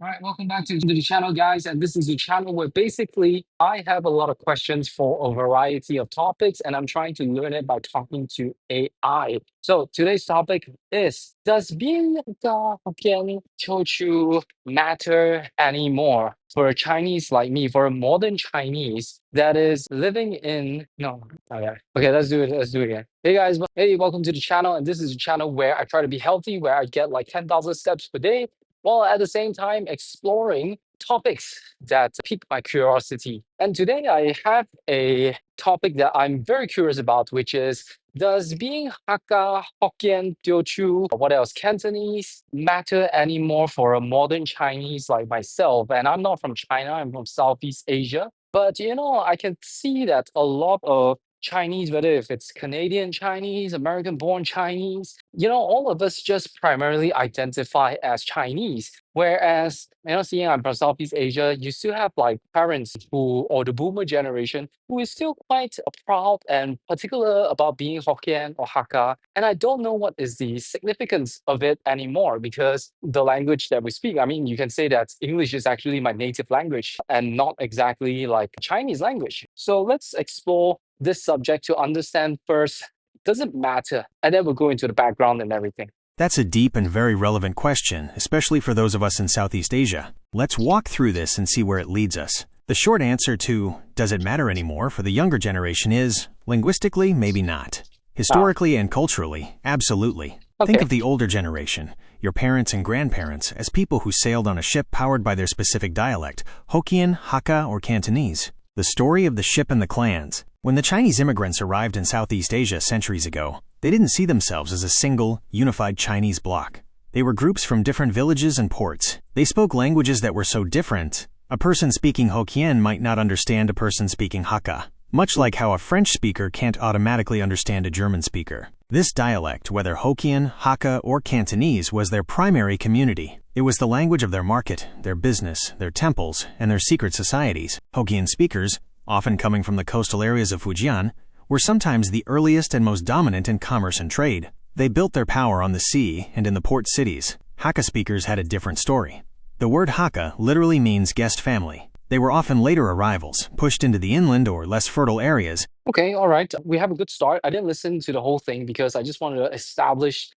All right, welcome back to the channel, guys. And this is the channel where basically I have a lot of questions for a variety of topics, and I'm trying to learn it by talking to AI. So today's topic is: does being the Hokkien Teochew matter anymore for a Chinese like me, for a modern Chinese that is living in no? Okay, let's do it. Let's do it again. Hey guys, hey, welcome to the channel, and this is a channel where I try to be healthy, where I get like 10,000 steps per day while at the same time exploring topics that pique my curiosity. And today I have a topic that I'm very curious about, which is: does being Hakka, Hokkien, Teochew, what else, Cantonese matter anymore for a modern Chinese like myself? And I'm not from China, I'm from Southeast Asia. But I can see that a lot of Chinese, whether if it's Canadian Chinese, American born Chinese, all of us just primarily identify as Chinese. Whereas, seeing I'm from Southeast Asia, you still have like parents who, or the boomer generation, who is still quite proud and particular about being Hokkien or Hakka. And I don't know what is the significance of it anymore because the language that we speak, I mean, you can say that English is actually my native language and not exactly like Chinese language. So let's explore this subject to understand first, does it matter? And then we'll go into the background and everything. That's a deep and very relevant question, especially for those of us in Southeast Asia. Let's walk through this and see where it leads us. The short answer to, does it matter anymore, for the younger generation is, linguistically, maybe not. Historically and culturally, absolutely. Okay. Think of the older generation, your parents and grandparents, as people who sailed on a ship powered by their specific dialect, Hokkien, Hakka, or Cantonese. The story of the ship and the clans. When the Chinese immigrants arrived in Southeast Asia centuries ago, they didn't see themselves as a single, unified Chinese bloc. They were groups from different villages and ports. They spoke languages that were so different. A person speaking Hokkien might not understand a person speaking Hakka, much like how a French speaker can't automatically understand a German speaker. This dialect, whether Hokkien, Hakka, or Cantonese, was their primary community. It was the language of their market, their business, their temples, and their secret societies. Hokkien speakers, often coming from the coastal areas of Fujian, were sometimes the earliest and most dominant in commerce and trade. They built their power on the sea and in the port cities. Hakka speakers had a different story. The word Hakka literally means guest family. They were often later arrivals, pushed into the inland or less fertile areas. Okay, all right. We have a good start. I didn't listen to the whole thing because I just wanted to establish,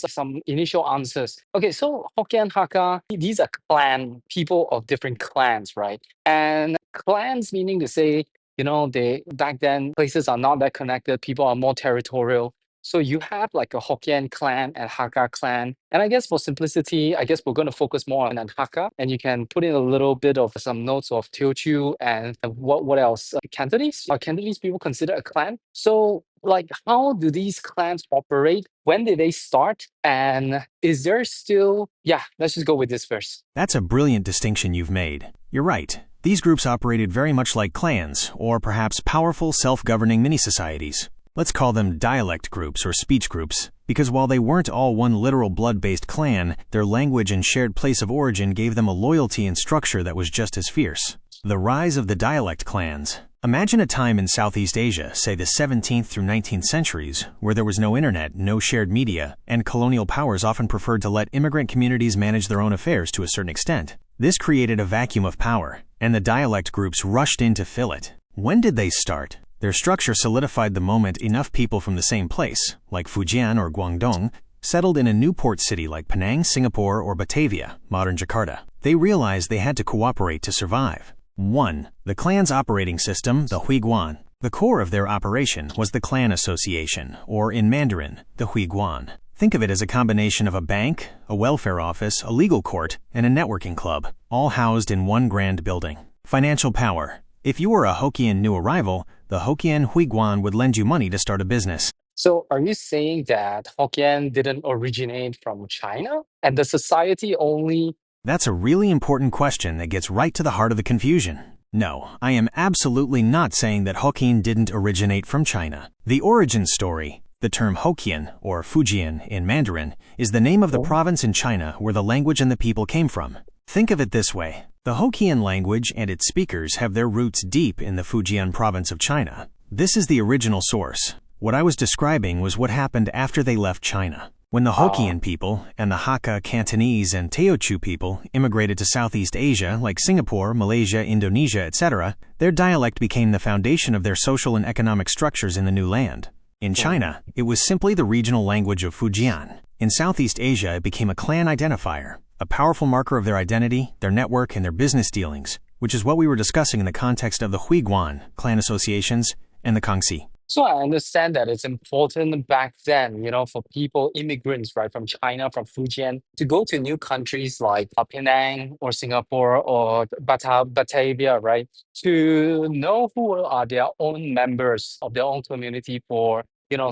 some initial answers. Okay, so Hokkien, Hakka, these are people of different clans, right? And clans meaning to say, they back then places are not that connected. People are more territorial. So you have like a Hokkien clan and Hakka clan. And I guess for simplicity, I guess we're going to focus more on Hakka. And you can put in a little bit of some notes of Teochew and what else? Cantonese? Are Cantonese people considered a clan? So like, how do these clans operate? When did they start? And is there still, let's just go with this first. That's a brilliant distinction you've made. You're right. These groups operated very much like clans, or perhaps powerful self-governing mini-societies. Let's call them dialect groups or speech groups, because while they weren't all one literal blood-based clan, their language and shared place of origin gave them a loyalty and structure that was just as fierce. The rise of the dialect clans. Imagine a time in Southeast Asia, say the 17th through 19th centuries, where there was no internet, no shared media, and colonial powers often preferred to let immigrant communities manage their own affairs to a certain extent. This created a vacuum of power, and the dialect groups rushed in to fill it. When did they start? Their structure solidified the moment enough people from the same place, like Fujian or Guangdong, settled in a new port city like Penang, Singapore, or Batavia, modern Jakarta. They realized they had to cooperate to survive. 1. The clan's operating system, the Huiguan. The core of their operation was the clan association, or in Mandarin, the Huiguan. Think of it as a combination of a bank, a welfare office, a legal court, and a networking club, all housed in one grand building. Financial power. If you were a Hokkien new arrival, the Hokkien Huiguan would lend you money to start a business. So are you saying that Hokkien didn't originate from China and the society only? That's a really important question that gets right to the heart of the confusion. No, I am absolutely not saying that Hokkien didn't originate from China. The origin story, the term Hokkien, or Fujian in Mandarin, is the name of the province in China where the language and the people came from. Think of it this way. The Hokkien language and its speakers have their roots deep in the Fujian province of China. This is the original source. What I was describing was what happened after they left China. When the Uh, Hokkien people and the Hakka, Cantonese, and Teochew people immigrated to Southeast Asia like Singapore, Malaysia, Indonesia, etc., their dialect became the foundation of their social and economic structures in the new land. In China, it was simply the regional language of Fujian. In Southeast Asia, it became a clan identifier, a powerful marker of their identity, their network, and their business dealings, which is what we were discussing in the context of the Huiguan, clan associations, and the Kangxi. So I understand that it's important back then, for people, immigrants, right, from China, from Fujian, to go to new countries like Penang or Singapore or Batavia, right, to know who are their own members of their own community for,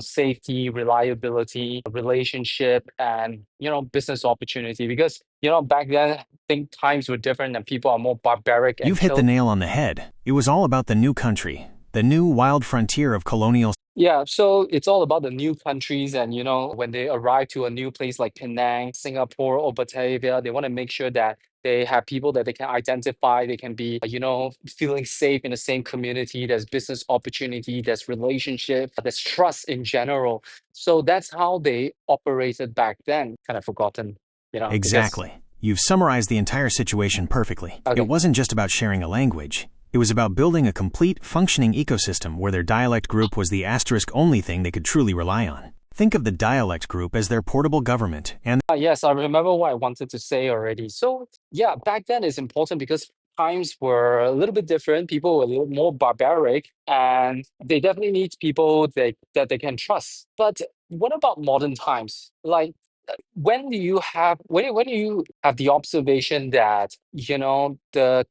safety, reliability, relationship, and, business opportunity. Because, back then, I think times were different and people are more barbaric and You've hit the kill. nail on the head. It was all about the new country, the new wild frontier of colonial. Yeah, so it's all about the new countries, and when they arrive to a new place like Penang, Singapore, or Batavia, they want to make sure that they have people that they can identify, they can be, feeling safe in the same community. There's business opportunity, there's relationship, there's trust in general. So that's how they operated back then. Kind of forgotten, because Exactly. You've summarized the entire situation perfectly. It okay. wasn't just about sharing a language. It was about building a complete, functioning ecosystem where their dialect group was the asterisk only thing they could truly rely on. Think of the dialect group as their portable government, and Yes, I remember what I wanted to say already. So, yeah, back then it's important because times were a little bit different. People were a little more barbaric, and they definitely need people that they can trust. But what about modern times? Like, when do you have the observation that the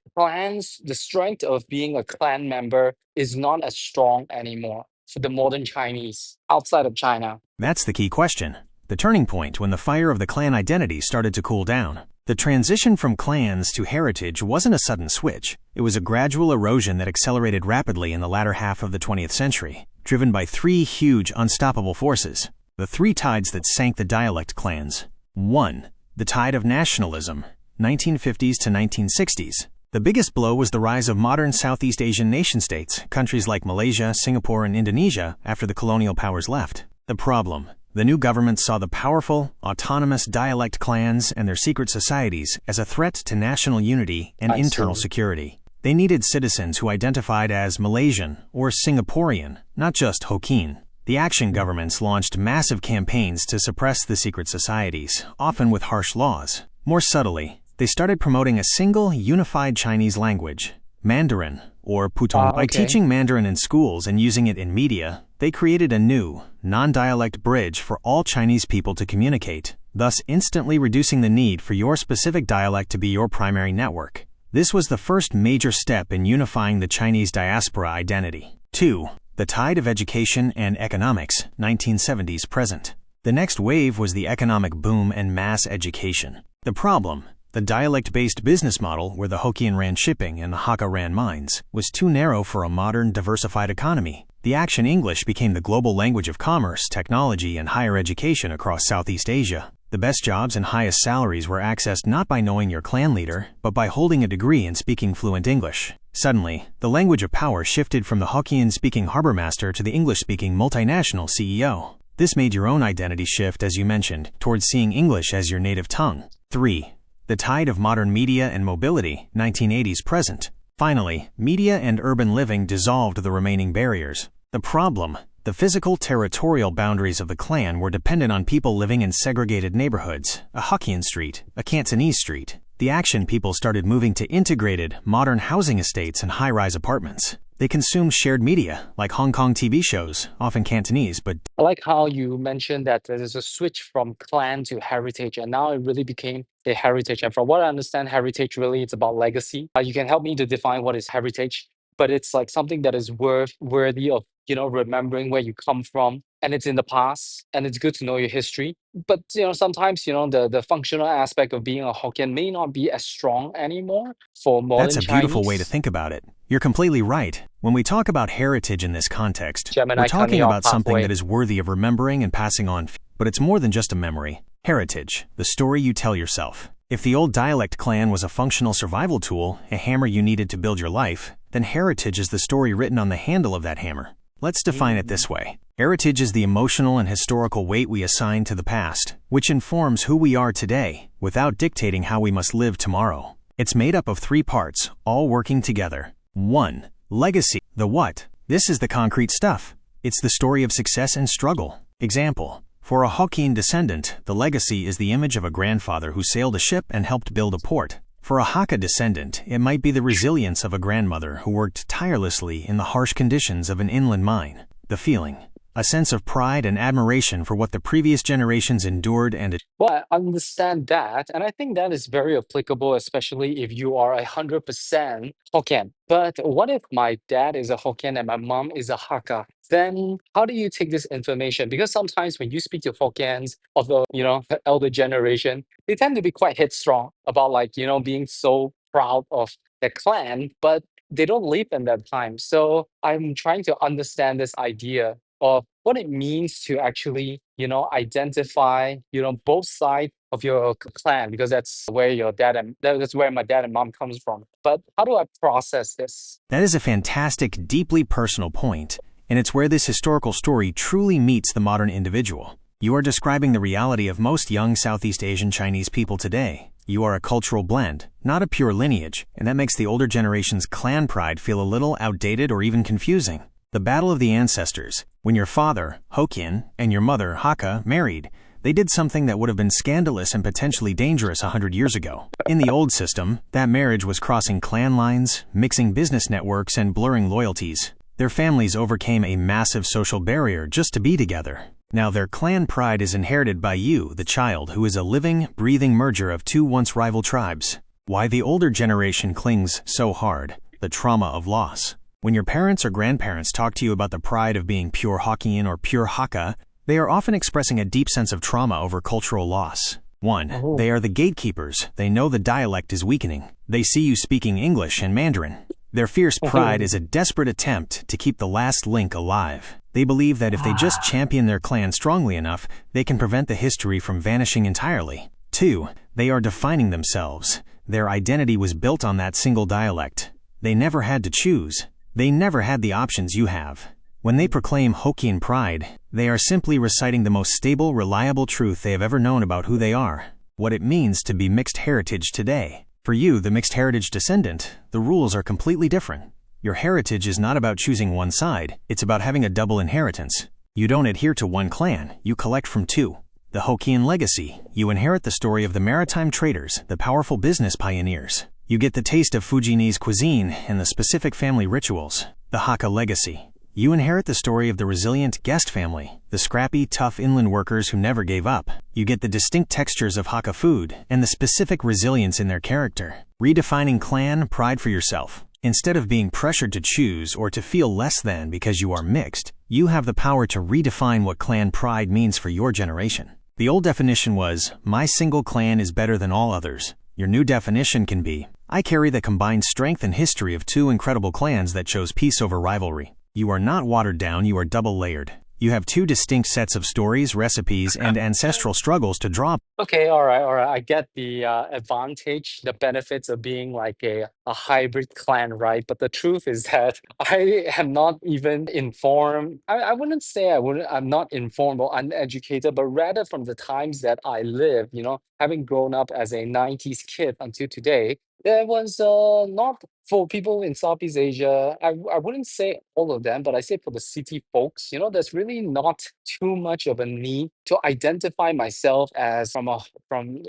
strength of being a clan member is not as strong anymore for the modern Chinese outside of China? that's the key question. The turning point when the fire of the clan identity started to cool down. The transition from clans to heritage wasn't a sudden switch. It was a gradual erosion that accelerated rapidly in the latter half of the 20th century, driven by three huge, unstoppable forces. The three tides that sank the dialect clans. 1. The tide of nationalism, 1950s to 1960s. The biggest blow was the rise of modern Southeast Asian nation-states, countries like Malaysia, Singapore, and Indonesia, after the colonial powers left. The problem: the new government saw the powerful, autonomous dialect clans and their secret societies as a threat to national unity and I internal see. security. They needed citizens who identified as Malaysian or Singaporean, not just Hokkien. The action governments launched massive campaigns to suppress the secret societies, often with harsh laws. More subtly, they started promoting a single, unified Chinese language, Mandarin, or Putong. By Okay. teaching Mandarin in schools and using it in media, they created a new, non-dialect bridge for all Chinese people to communicate, thus instantly reducing the need for your specific dialect to be your primary network. This was the first major step in unifying the Chinese diaspora identity. 2. The tide of education and economics, 1970s present. The next wave was the economic boom and mass education. The problem: the dialect-based business model, where the Hokkien ran shipping and the Hakka ran mines, was too narrow for a modern, diversified economy. The action English became the global language of commerce, technology, and higher education across Southeast Asia. The best jobs and highest salaries were accessed not by knowing your clan leader, but by holding a degree and speaking fluent English. Suddenly, the language of power shifted from the Hokkien-speaking harbor master to the English-speaking multinational CEO. This made your own identity shift, as you mentioned, towards seeing English as your native tongue. 3. The tide of modern media and mobility, 1980s present. Finally, media and urban living dissolved the remaining barriers. The problem: the physical territorial boundaries of the clan were dependent on people living in segregated neighborhoods, a Hokkien street, a Cantonese street. The action people started moving to integrated, modern housing estates and high-rise apartments. They consumed shared media, like Hong Kong TV shows, often Cantonese, but I like how you mentioned that there's a switch from clan to heritage, and now it really became a heritage. And from what I understand, heritage really it's about legacy. You can help me to define what is heritage, but it's like something that is worthy of remembering where you come from, and it's in the past, and it's good to know your history. But sometimes the functional aspect of being a Hokkien may not be as strong anymore for that's modern a beautiful way to Chinese. think about it. You're completely right. When we talk about heritage in this context, we're Gemini cut talking me off about something that halfway. is worthy of remembering and passing on. But it's more than just a memory. Heritage, the story you tell yourself. If the old dialect clan was a functional survival tool, a hammer you needed to build your life, then heritage is the story written on the handle of that hammer. Let's define it this way. Heritage is the emotional and historical weight we assign to the past, which informs who we are today, without dictating how we must live tomorrow. It's made up of 3 parts, all working together. 1. Legacy. The what? This is the concrete stuff. It's the story of success and struggle. Example. For a Hokkien descendant, the legacy is the image of a grandfather who sailed a ship and helped build a port. For a Hakka descendant, it might be the resilience of a grandmother who worked tirelessly in the harsh conditions of an inland mine. The feeling. A sense of pride and admiration for what the previous generations endured and Well, I understand that, and I think that is very applicable, especially if you are 100% Hokkien. But what if my dad is a Hokkien and my mom is a Hakka? Then how do you take this information? Because sometimes when you speak to Hokkiens of the elder generation, they tend to be quite headstrong about being so proud of their clan, but they don't live in that time. So I'm trying to understand this idea of what it means to actually, identify, both sides of your clan, because that's where that's where my dad and mom comes from. But how do I process this? That is a fantastic, deeply personal point, and it's where this historical story truly meets the modern individual. You are describing the reality of most young Southeast Asian Chinese people today. You are a cultural blend, not a pure lineage, and that makes the older generation's clan pride feel a little outdated or even confusing. The battle of the ancestors. When your father, Hokkien, and your mother, Hakka, married, they did something that would have been scandalous and potentially dangerous 100 years ago. In the old system, that marriage was crossing clan lines, mixing business networks, and blurring loyalties. Their families overcame a massive social barrier just to be together. Now their clan pride is inherited by you, the child, who is a living, breathing merger of 2 once rival tribes. Why the older generation clings so hard? The trauma of loss. When your parents or grandparents talk to you about the pride of being pure Hokkien or pure Hakka, they are often expressing a deep sense of trauma over cultural loss. 1. They are the gatekeepers. They know the dialect is weakening. They see you speaking English and Mandarin. Their fierce pride is a desperate attempt to keep the last link alive. They believe that if they just champion their clan strongly enough, they can prevent the history from vanishing entirely. 2. They are defining themselves. Their identity was built on that single dialect. They never had to choose. They never had the options you have. When they proclaim Hokkien pride, they are simply reciting the most stable, reliable truth they have ever known about who they are, what it means to be mixed heritage today. For you, the mixed heritage descendant, the rules are completely different. Your heritage is not about choosing one side, it's about having a double inheritance. You don't adhere to one clan, you collect from 2. The Hokkien legacy, you inherit the story of the maritime traders, the powerful business pioneers. You get the taste of Fujianese cuisine and the specific family rituals. The Hakka legacy. You inherit the story of the resilient guest family, the scrappy, tough inland workers who never gave up. You get the distinct textures of Hakka food and the specific resilience in their character. Redefining clan pride for yourself. Instead of being pressured to choose or to feel less than because you are mixed, you have the power to redefine what clan pride means for your generation. The old definition was, my single clan is better than all others. Your new definition can be, I carry the combined strength and history of 2 incredible clans that chose peace over rivalry. You are not watered down, you are double layered. You have 2 distinct sets of stories, recipes, and ancestral struggles to draw. Okay, all right, all right. I get the advantage, the benefits of being like a hybrid clan, right? But the truth is that I am not even informed. I wouldn't say I'm not informed or uneducated, but rather from the times that I live, having grown up as a 90s kid until today, there was not for people in Southeast Asia. I wouldn't say all of them, but I say for the city folks, there's really not too much of a need to identify myself as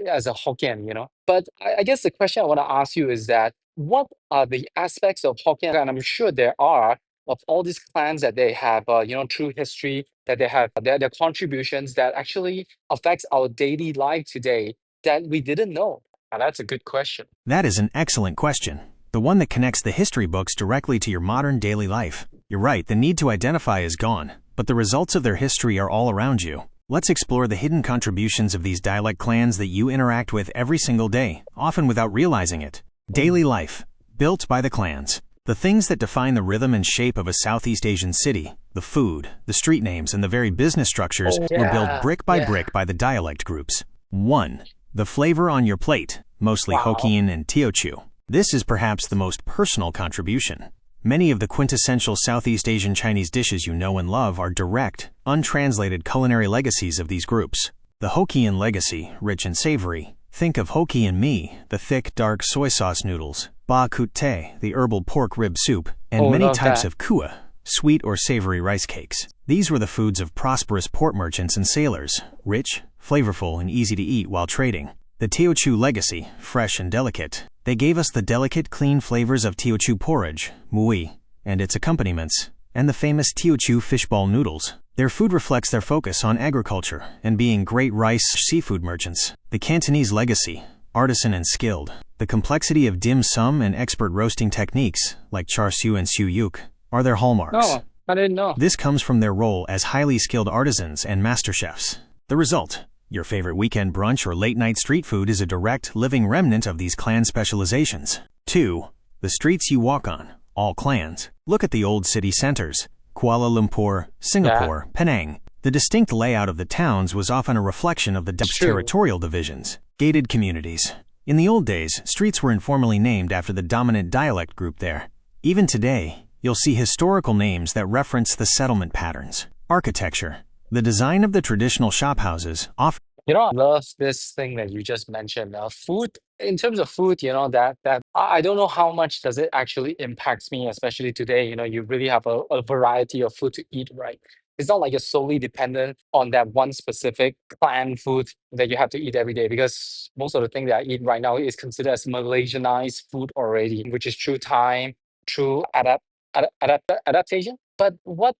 as a Hokkien, But I guess the question I want to ask you is that what are the aspects of Hokkien, and I'm sure there are, of all these clans that they have, true history, that they have their contributions that actually affects our daily life today that we didn't know? Now, that's a good question. That is an excellent question. The one that connects the history books directly to your modern daily life. You're right, the need to identify is gone, but the results of their history are all around you. Let's explore the hidden contributions of these dialect clans that you interact with every single day, often without realizing it. Daily life, built by the clans. The things that define the rhythm and shape of a Southeast Asian city, the food, the street names, and the very business structures were built brick by brick by the dialect groups. 1. The flavor on your plate, mostly Hokkien and Teochew. This is perhaps the most personal contribution. Many of the quintessential Southeast Asian Chinese dishes you know and love are direct, untranslated culinary legacies of these groups. The Hokkien legacy, rich and savory. Think of Hokkien mee, the thick, dark soy sauce noodles, ba kut te, the herbal pork rib soup, and many types of kua, sweet or savory rice cakes. These were the foods of prosperous port merchants and sailors, rich, flavorful, and easy to eat while trading. The Teochew legacy, fresh and delicate. They gave us the delicate, clean flavors of Teochew porridge, mui, and its accompaniments, and the famous Teochew fishball noodles. Their food reflects their focus on agriculture and being great rice seafood merchants. The Cantonese legacy, artisan and skilled. The complexity of dim sum and expert roasting techniques, like char siu and siu yuk, are their hallmarks. No, I didn't know. This comes from their role as highly skilled artisans and master chefs. The result, your favorite weekend brunch or late-night street food is a direct, living remnant of these clan specializations. 2. The streets you walk on, all clans. Look at the old city centers, Kuala Lumpur, Singapore, Penang. The distinct layout of the towns was often a reflection of the territorial divisions. Gated communities. In the old days, streets were informally named after the dominant dialect group there. Even today, you'll see historical names that reference the settlement patterns. Architecture. The design of the traditional shophouses often... I love this thing that you just mentioned. Food, in terms of food, that I don't know how much does it actually impacts me, especially today. You really have a variety of food to eat, right? It's not like you're solely dependent on that one specific clan food that you have to eat every day, because most of the thing that I eat right now is considered as Malaysianized food already, which is through time, through adaptation. But what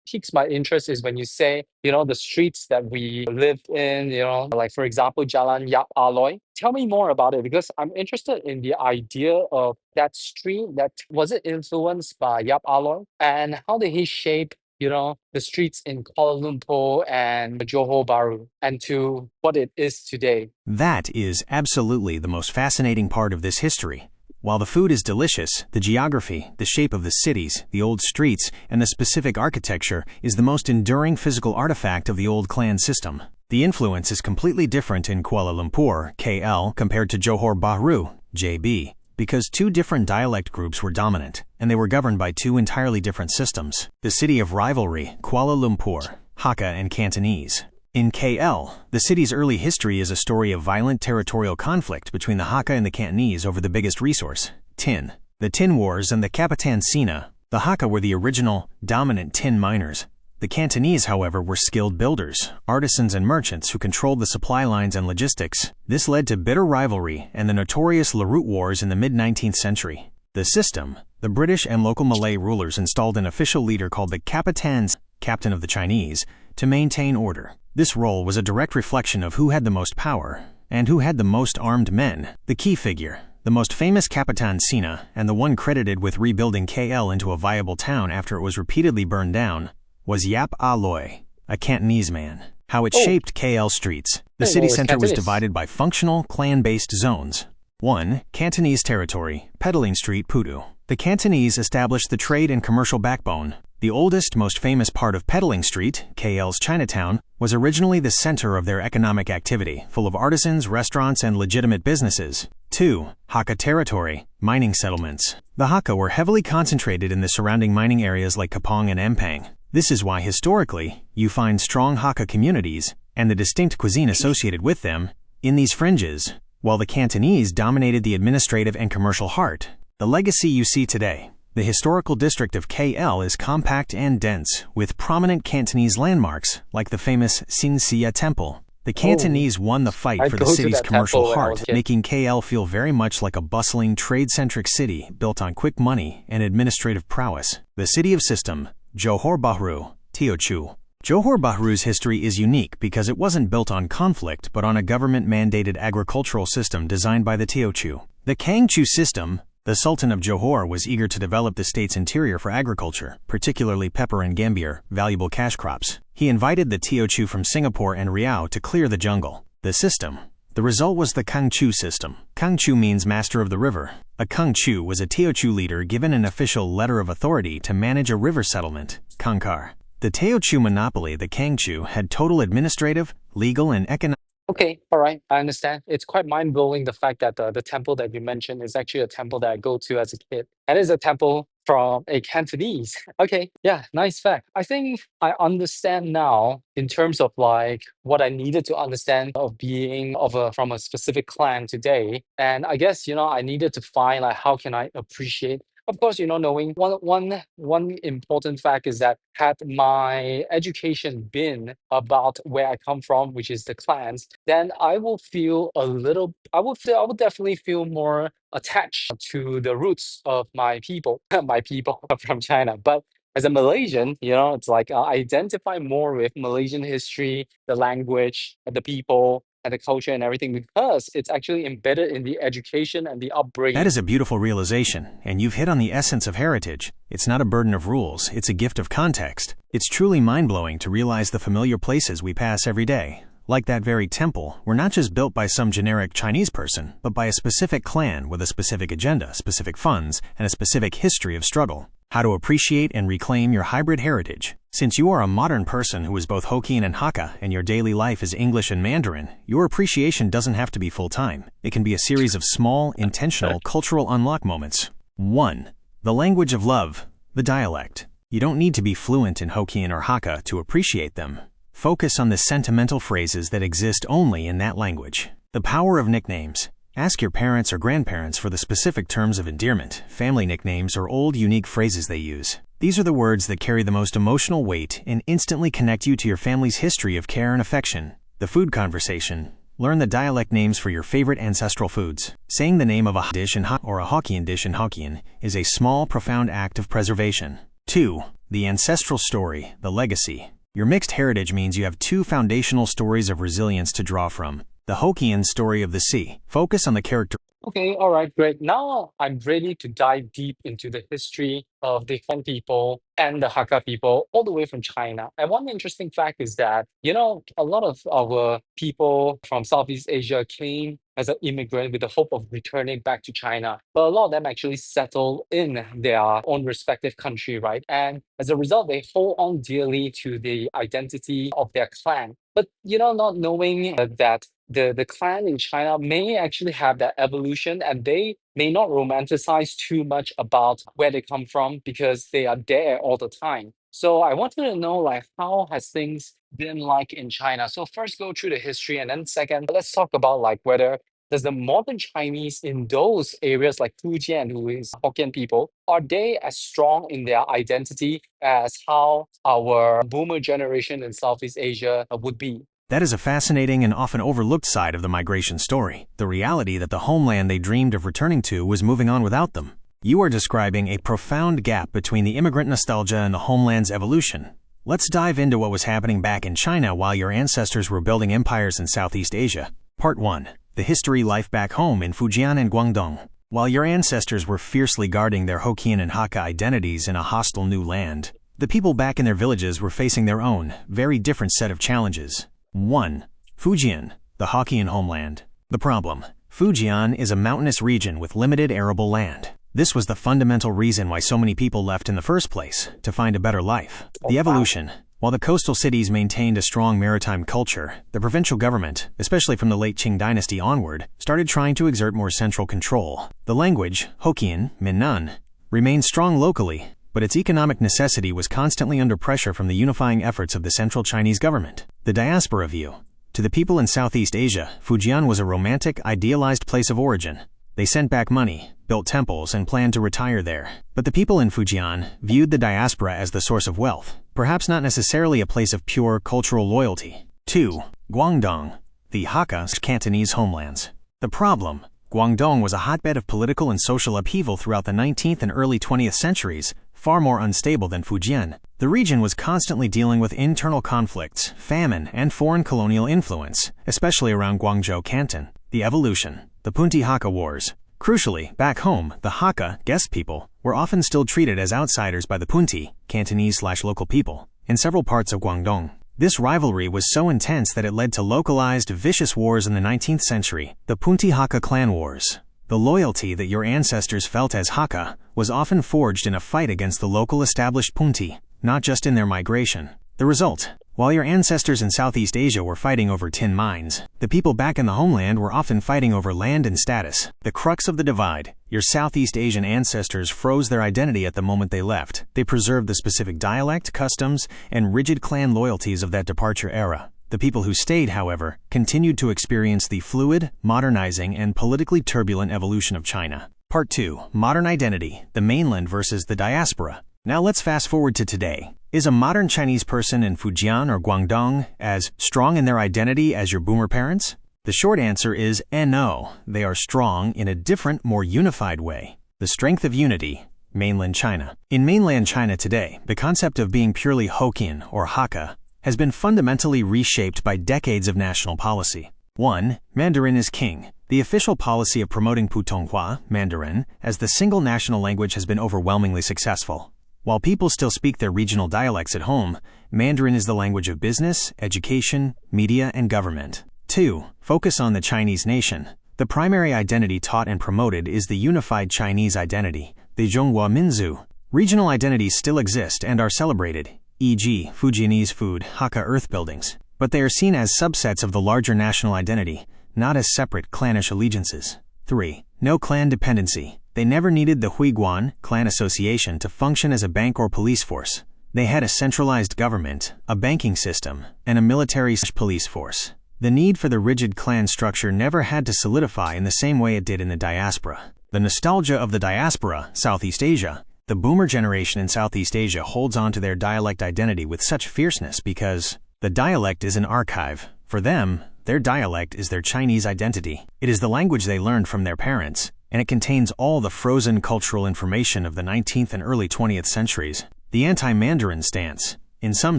piques my interest is when you say, the streets that we live in, like for example, Jalan Yap Aloy. Tell me more about it, because I'm interested in the idea of that street. That was it influenced by Yap Aloy, and how did he shape, the streets in Kuala Lumpur and Johor Bahru and to what it is today? That is absolutely the most fascinating part of this history. While the food is delicious, the geography, the shape of the cities, the old streets, and the specific architecture is the most enduring physical artifact of the old clan system. The influence is completely different in Kuala Lumpur, KL, compared to Johor Bahru, JB, because two different dialect groups were dominant, and they were governed by two entirely different systems. The city of rivalry, Kuala Lumpur, Hakka and Cantonese. In KL, the city's early history is a story of violent territorial conflict between the Hakka and the Cantonese over the biggest resource, tin. The Tin Wars and the Kapitan Sina. The Hakka were the original, dominant tin miners. The Cantonese, however, were skilled builders, artisans and merchants who controlled the supply lines and logistics. This led to bitter rivalry and the notorious Larut Wars in the mid-19th century. The system, the British and local Malay rulers installed an official leader called the Kapitan, Captain of the Chinese, to maintain order. This role was a direct reflection of who had the most power and who had the most armed men. The key figure, the most famous Kapitan Sina, and the one credited with rebuilding KL into a viable town after it was repeatedly burned down, was Yap Aloy, a Cantonese man. How it shaped KL streets. The city center was divided by functional, clan-based zones. 1. Cantonese territory, Peddling Street, Pudu. The Cantonese established the trade and commercial backbone. The oldest, most famous part of Peddling Street, KL's Chinatown, was originally the center of their economic activity, full of artisans, restaurants, and legitimate businesses. 2. Hakka territory, mining settlements. The Hakka were heavily concentrated in the surrounding mining areas like Kapong and Ampang. This is why, historically, you find strong Hakka communities, and the distinct cuisine associated with them, in these fringes, while the Cantonese dominated the administrative and commercial heart. The legacy you see today. The historical district of KL is compact and dense, with prominent Cantonese landmarks, like the famous Sin Sia Temple. The Cantonese won the fight for the city's commercial heart, making KL feel very much like a bustling, trade-centric city built on quick money and administrative prowess. The city of system, Johor Bahru, Teochew. Johor Bahru's history is unique because it wasn't built on conflict but on a government-mandated agricultural system designed by the Teochew. The Kangchu system. The Sultan of Johor was eager to develop the state's interior for agriculture, particularly pepper and gambier, valuable cash crops. He invited the Teochew from Singapore and Riau to clear the jungle. The system. The result was the Kangchu system. Kangchu means master of the river. A Kangchu was a Teochew leader given an official letter of authority to manage a river settlement, Kangkar. The Teochew monopoly, the Kangchu, had total administrative, legal, and economic... Okay, all right, I understand. It's quite mind-blowing the fact that the temple that you mentioned is actually a temple that I go to as a kid. And it's a temple from a Cantonese. Okay, yeah, nice fact. I think I understand now in terms of like what I needed to understand of being of a from a specific clan today. And I guess, I needed to find like how can I appreciate. Of course, knowing one important fact is that had my education been about where I come from, which is the clans, then I will feel a little. I would definitely feel more attached to the roots of my people, my people from China. But as a Malaysian, it's like I identify more with Malaysian history, the language, and the people, and the culture and everything because it's actually embedded in the education and the That upbringing. is a beautiful realization, and you've hit on the essence of heritage. It's not a burden of rules, it's a gift of context. It's truly mind-blowing to realize the familiar places we pass every day. Like that very temple, were not just built by some generic Chinese person, but by a specific clan with a specific agenda, specific funds, and a specific history of struggle. How to appreciate and reclaim your hybrid heritage. Since you are a modern person who is both Hokkien and Hakka, and your daily life is English and Mandarin, your appreciation doesn't have to be full-time. It can be a series of small, intentional, cultural unlock moments. 1. The language of love, the dialect. You don't need to be fluent in Hokkien or Hakka to appreciate them. Focus on the sentimental phrases that exist only in that language. The power of nicknames. Ask your parents or grandparents for the specific terms of endearment, family nicknames, or old unique phrases they use. These are the words that carry the most emotional weight and instantly connect you to your family's history of care and affection. The food conversation. Learn the dialect names for your favorite ancestral foods. Saying the name of a dish in Hakka or a Hokkien dish in Hokkien is a small, profound act of preservation. 2. The ancestral story, the legacy. Your mixed heritage means you have two foundational stories of resilience to draw from. The Hokkien story of the sea. Focus on the character. Okay, all right, great. Now I'm ready to dive deep into the history of the Han people and the Hakka people all the way from China. And one interesting fact is that, a lot of our people from Southeast Asia came as an immigrant with the hope of returning back to China. But a lot of them actually settled in their own respective country, right? And as a result, they hold on dearly to the identity of their clan. But, not knowing that the clan in China may actually have that evolution and they may not romanticize too much about where they come from because they are there all the time. So I wanted to know like how has things been like in China? So first go through the history and then second, let's talk about like whether does the modern Chinese in those areas like Fujian, who is Hokkien people, are they as strong in their identity as how our boomer generation in Southeast Asia would be? That is a fascinating and often overlooked side of the migration story. The reality that the homeland they dreamed of returning to was moving on without them. You are describing a profound gap between the immigrant nostalgia and the homeland's evolution. Let's dive into what was happening back in China while your ancestors were building empires in Southeast Asia. Part 1. The history life back home in Fujian and Guangdong. While your ancestors were fiercely guarding their Hokkien and Hakka identities in a hostile new land, the people back in their villages were facing their own, very different set of challenges. 1. Fujian, the Hokkien homeland. The problem. Fujian is a mountainous region with limited arable land. This was the fundamental reason why so many people left in the first place, to find a better life. The evolution. While the coastal cities maintained a strong maritime culture, the provincial government, especially from the late Qing dynasty onward, started trying to exert more central control. The language, Hokkien, Minnan, remained strong locally, but its economic necessity was constantly under pressure from the unifying efforts of the central Chinese government. The diaspora view. To the people in Southeast Asia, Fujian was a romantic, idealized place of origin. They sent back money, built temples, and planned to retire there. But the people in Fujian viewed the diaspora as the source of wealth, perhaps not necessarily a place of pure cultural loyalty. 2. Guangdong, the Hakka Cantonese homelands. The problem. Guangdong was a hotbed of political and social upheaval throughout the 19th and early 20th centuries, far more unstable than Fujian. The region was constantly dealing with internal conflicts, famine, and foreign colonial influence, especially around Guangzhou Canton. The evolution. The Punti Hakka Wars. Crucially, back home, the Hakka, guest people, were often still treated as outsiders by the Punti, Cantonese/local people, in several parts of Guangdong. This rivalry was so intense that it led to localized, vicious wars in the 19th century, the Punti Hakka clan wars. The loyalty that your ancestors felt as Hakka was often forged in a fight against the local established Punti, not just in their migration. The result, While your ancestors in Southeast Asia were fighting over tin mines, the people back in the homeland were often fighting over land and status. The crux of the divide: your Southeast Asian ancestors froze their identity at the moment they left. They preserved the specific dialect, customs, and rigid clan loyalties of that departure era. The people who stayed, however, continued to experience the fluid, modernizing, and politically turbulent evolution of China. Part 2. Modern Identity, the Mainland versus the Diaspora. Now let's fast forward to today. Is a modern Chinese person in Fujian or Guangdong as strong in their identity as your boomer parents? The short answer is no. They are strong in a different, more unified way. The strength of unity. Mainland China. In mainland China today, the concept of being purely Hokkien or Hakka has been fundamentally reshaped by decades of national policy. 1. Mandarin is king. The official policy of promoting Putonghua, Mandarin, as the single national language has been overwhelmingly successful. While people still speak their regional dialects at home, Mandarin is the language of business, education, media, and government. 2. Focus on the Chinese nation. The primary identity taught and promoted is the unified Chinese identity, the Zhonghua Minzu. Regional identities still exist and are celebrated, e.g., Fujianese food, Hakka earth buildings, but they are seen as subsets of the larger national identity, not as separate clannish allegiances. 3. No clan dependency. They never needed the Huiguan, clan association, to function as a bank or police force. They had a centralized government, a banking system, and a military/police force. The need for the rigid clan structure never had to solidify in the same way it did in the diaspora. The nostalgia of the diaspora, Southeast Asia. The boomer generation in Southeast Asia holds on to their dialect identity with such fierceness because the dialect is an archive. For them, their dialect is their Chinese identity. It is the language they learned from their parents, and it contains all the frozen cultural information of the 19th and early 20th centuries. The anti-Mandarin stance. In some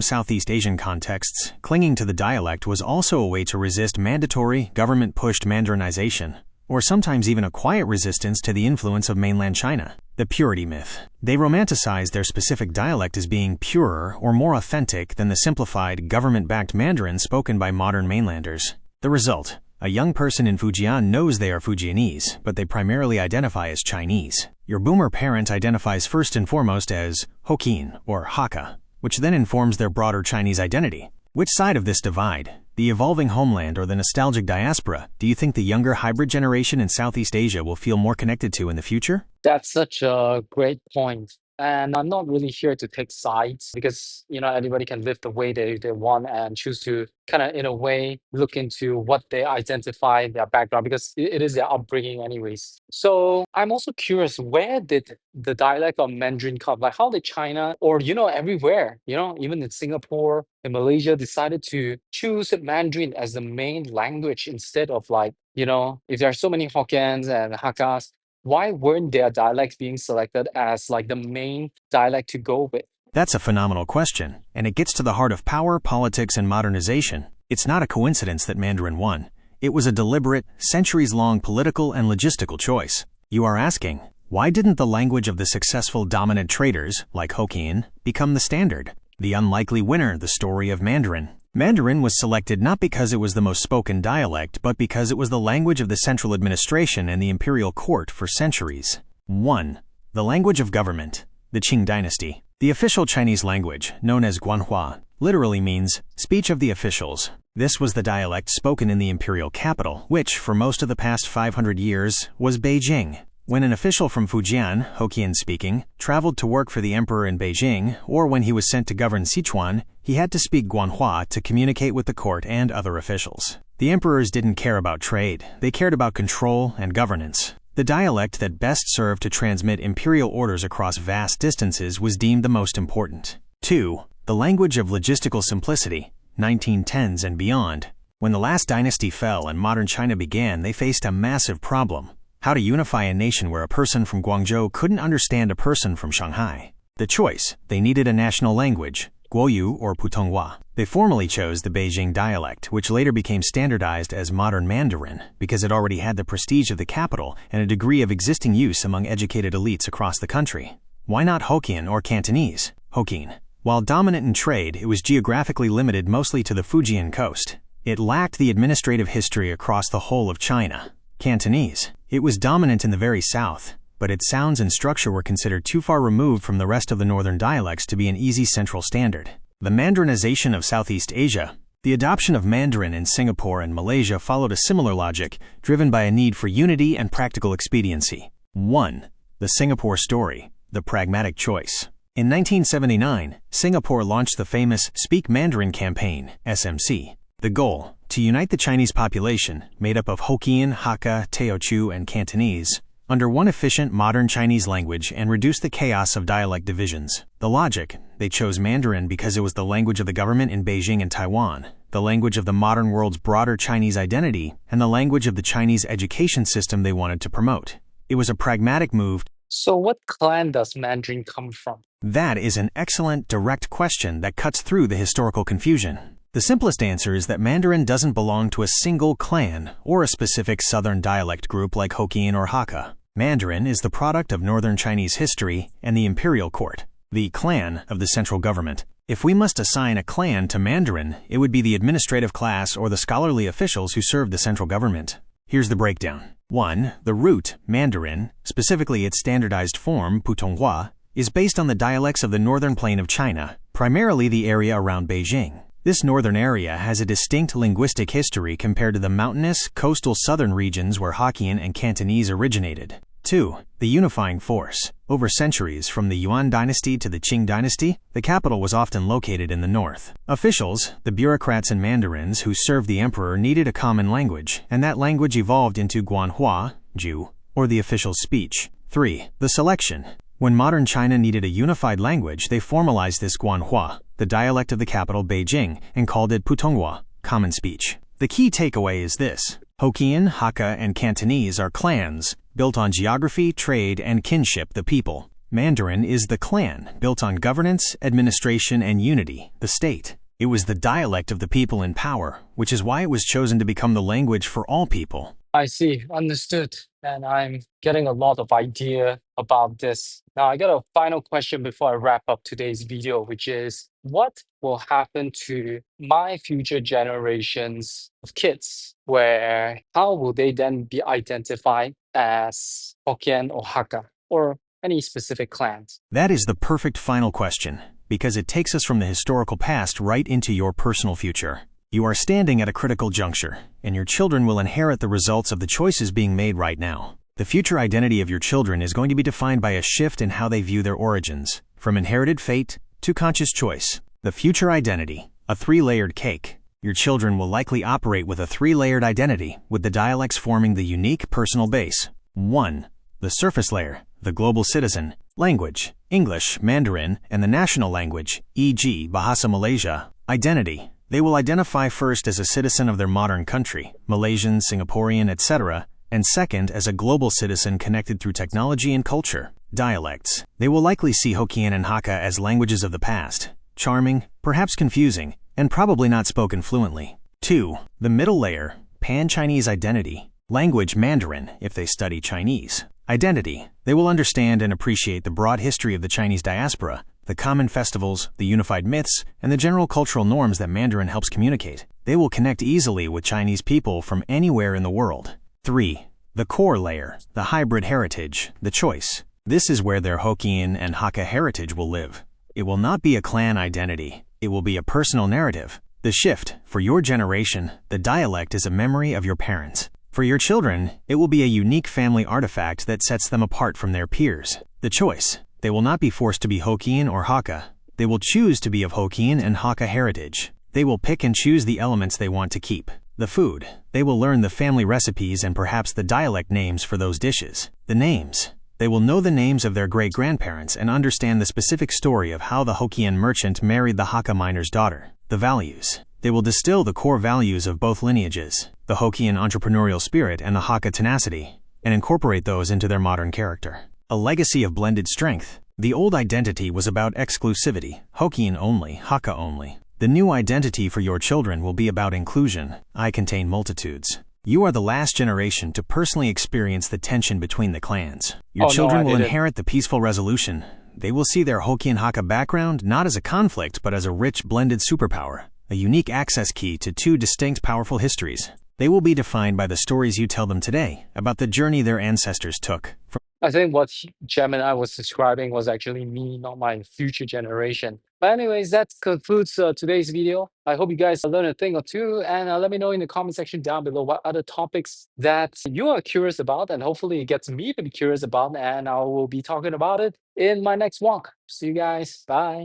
Southeast Asian contexts, clinging to the dialect was also a way to resist mandatory, government-pushed Mandarinization, or sometimes even a quiet resistance to the influence of mainland China. The purity myth. They romanticize their specific dialect as being purer or more authentic than the simplified, government-backed Mandarin spoken by modern mainlanders. The result: a young person in Fujian knows they are Fujianese, but they primarily identify as Chinese. Your boomer parent identifies first and foremost as Hokkien or Hakka, which then informs their broader Chinese identity. Which side of this divide, the evolving homeland or the nostalgic diaspora, do you think the younger hybrid generation in Southeast Asia will feel more connected to in the future? That's such a great point. And I'm not really here to take sides because, anybody can live the way they want and choose to kind of, in a way, look into what they identify, their background, because it is their upbringing anyways. So I'm also curious, where did the dialect of Mandarin come? Like, how did China or, everywhere, even in Singapore, in Malaysia, decided to choose Mandarin as the main language instead of like, if there are so many Hokkiens and Hakkas, why weren't their dialects being selected as like the main dialect to go with? That's a phenomenal question, and it gets to the heart of power, politics, and modernization. It's not a coincidence that Mandarin won. It was a deliberate, centuries-long political and logistical choice. You are asking, why didn't the language of the successful dominant traders, like Hokkien, become the standard? The unlikely winner, the story of Mandarin. Mandarin was selected not because it was the most spoken dialect, but because it was the language of the central administration and the imperial court for centuries. 1. The language of government. The Qing dynasty. The official Chinese language, known as Guanhua, literally means speech of the officials. This was the dialect spoken in the imperial capital, which, for most of the past 500 years, was Beijing. When an official from Fujian, Hokkien-speaking, traveled to work for the emperor in Beijing, or when he was sent to govern Sichuan, he had to speak Guanhua to communicate with the court and other officials. The emperors didn't care about trade, they cared about control and governance. The dialect that best served to transmit imperial orders across vast distances was deemed the most important. 2. The language of logistical simplicity, 1910s and beyond. When the last dynasty fell and modern China began, they faced a massive problem. How to unify a nation where a person from Guangzhou couldn't understand a person from Shanghai. The choice: they needed a national language, Guoyu or Putonghua. They formally chose the Beijing dialect, which later became standardized as modern Mandarin because it already had the prestige of the capital and a degree of existing use among educated elites across the country. Why not Hokkien or Cantonese? Hokkien. While dominant in trade, it was geographically limited mostly to the Fujian coast. It lacked the administrative history across the whole of China. Cantonese. It was dominant in the very south, but its sounds and structure were considered too far removed from the rest of the northern dialects to be an easy central standard. The Mandarinization of Southeast Asia. The adoption of Mandarin in Singapore and Malaysia followed a similar logic, driven by a need for unity and practical expediency. 1. The Singapore story, the pragmatic choice. In 1979, Singapore launched the famous Speak Mandarin campaign, SMC. The goal, to unite the Chinese population, made up of Hokkien, Hakka, Teochew, and Cantonese, under one efficient modern Chinese language and reduce the chaos of dialect divisions. The logic, they chose Mandarin because it was the language of the government in Beijing and Taiwan, the language of the modern world's broader Chinese identity, and the language of the Chinese education system they wanted to promote. It was a pragmatic move. So what clan does Mandarin come from? That is an excellent, direct question that cuts through the historical confusion. The simplest answer is that Mandarin doesn't belong to a single clan or a specific southern dialect group like Hokkien or Hakka. Mandarin is the product of northern Chinese history and the imperial court, the clan of the central government. If we must assign a clan to Mandarin, it would be the administrative class or the scholarly officials who serve the central government. Here's the breakdown. 1. The root, Mandarin, specifically its standardized form, Putonghua, is based on the dialects of the northern plain of China, primarily the area around Beijing. This northern area has a distinct linguistic history compared to the mountainous, coastal southern regions where Hokkien and Cantonese originated. 2. The unifying force. Over centuries, from the Yuan dynasty to the Qing dynasty, the capital was often located in the north. Officials, the bureaucrats and mandarins who served the emperor, needed a common language, and that language evolved into Guanhua, Ju, or the official speech. 3. The selection. When modern China needed a unified language, they formalized this Guanhua, the dialect of the capital Beijing, and called it Putonghua, common speech. The key takeaway is this. Hokkien, Hakka, and Cantonese are clans, built on geography, trade, and kinship, the people. Mandarin is the clan, built on governance, administration, and unity, the state. It was the dialect of the people in power, which is why it was chosen to become the language for all people. I see, understood. And I'm getting a lot of idea about this. Now, I got a final question before I wrap up today's video, which is what will happen to my future generations of kids, where how will they then be identified as Hokkien or Hakka or any specific clans? That is the perfect final question, because it takes us from the historical past right into your personal future. You are standing at a critical juncture, and your children will inherit the results of the choices being made right now. The future identity of your children is going to be defined by a shift in how they view their origins, from inherited fate to conscious choice. The future identity, a three-layered cake. Your children will likely operate with a three-layered identity, with the dialects forming the unique personal base. 1. The surface layer, the global citizen, language, English, Mandarin, and the national language, e.g. Bahasa Malaysia. Identity. They will identify first as a citizen of their modern country, Malaysian, Singaporean, etc., and second as a global citizen connected through technology and culture. Dialects. They will likely see Hokkien and Hakka as languages of the past, charming, perhaps confusing, and probably not spoken fluently. 2. The middle layer, Pan-Chinese identity, language Mandarin if they study Chinese. Identity. They will understand and appreciate the broad history of the Chinese diaspora, the common festivals, the unified myths, and the general cultural norms that Mandarin helps communicate. They will connect easily with Chinese people from anywhere in the world. 3. The core layer, the hybrid heritage, the choice. This is where their Hokkien and Hakka heritage will live. It will not be a clan identity. It will be a personal narrative. The shift, for your generation, the dialect is a memory of your parents. For your children, it will be a unique family artifact that sets them apart from their peers. The choice. They will not be forced to be Hokkien or Hakka. They will choose to be of Hokkien and Hakka heritage. They will pick and choose the elements they want to keep. The food. They will learn the family recipes and perhaps the dialect names for those dishes. The names. They will know the names of their great-grandparents and understand the specific story of how the Hokkien merchant married the Hakka miner's daughter. The values. They will distill the core values of both lineages, the Hokkien entrepreneurial spirit and the Hakka tenacity, and incorporate those into their modern character. A legacy of blended strength. The old identity was about exclusivity, Hokkien only, Hakka only. The new identity for your children will be about inclusion. I contain multitudes. You are the last generation to personally experience the tension between the clans. Your children will inherit the peaceful resolution. They will see their Hokkien Hakka background not as a conflict but as a rich blended superpower, a unique access key to two distinct powerful histories. They will be defined by the stories you tell them today about the journey their ancestors took. I think what Gemini was describing was actually me, not my future generation. But anyways, that concludes today's video. I hope you guys learned a thing or two, and let me know in the comment section down below what other topics that you are curious about, and hopefully it gets me to be curious about, and I will be talking about it in my next walk. See you guys. Bye.